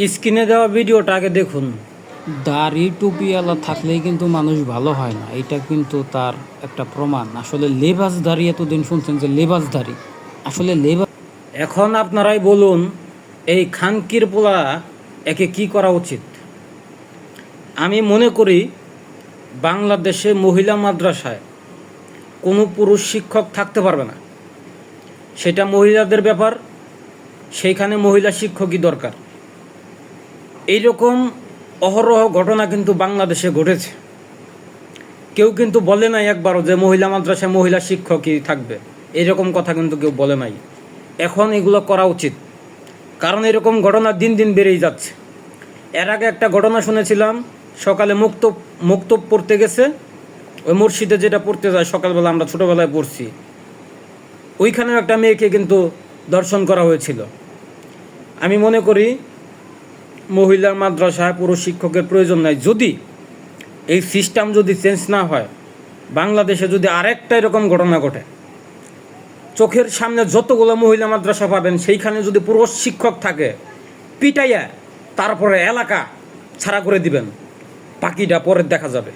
স্ক্রিনে দেওয়া ভিডিওটা আগে দেখুন। দাড়ি টুপিওয়ালা থাকলেই কিন্তু মানুষ ভালো হয় না, এটা কিন্তু তার একটা প্রমাণ। আসলে লেবাসদারি, এতদিন শুনছেন যে লেবাসদারি, আসলে লেবাস। এখন আপনারাই বলুন, এই খানকির পোলা একে কি করা উচিত? আমি মনে করি বাংলাদেশে মহিলা মাদ্রাসায় কোনো পুরুষ শিক্ষক থাকতে পারবে না। সেটা মহিলাদের ব্যাপার, সেইখানে মহিলা শিক্ষকই দরকার। এইরকম অহরহ ঘটনা কিন্তু বাংলাদেশে ঘটেছে। কেউ কিন্তু বলে নাই একবারও যে মহিলা মাদ্রাসায় মহিলা শিক্ষকই থাকবে, এরকম কথা কিন্তু কেউ বলে নাই। এখন এগুলো করা উচিত, কারণ এরকম ঘটনা দিন দিন বেড়েই যাচ্ছে। এর আগে একটা ঘটনা শুনেছিলাম, সকালে মুক্তব পড়তে গেছে, ওই মসজিদে যেটা পড়তে যায় সকালবেলা, আমরা ছোটোবেলায় পড়ছি, ওইখানেও একটা মেয়েকে কিন্তু দর্শন করা হয়েছিল। আমি মনে করি মহিলা মাদ্রাসায় পুরুষ শিক্ষকের প্রয়োজন নাই। যদি এই সিস্টেম যদি চেঞ্জ না হয়, বাংলাদেশে যদি আরেকটা এরকম ঘটনা ঘটে, চোখের সামনে যতগুলো মহিলা মাদ্রাসা পাবেন সেইখানে যদি পুরুষ শিক্ষক থাকে, পিটাইয়া তারপরে এলাকা ছাড়া করে দিবেন, বাকিটা পরে দেখা যাবে।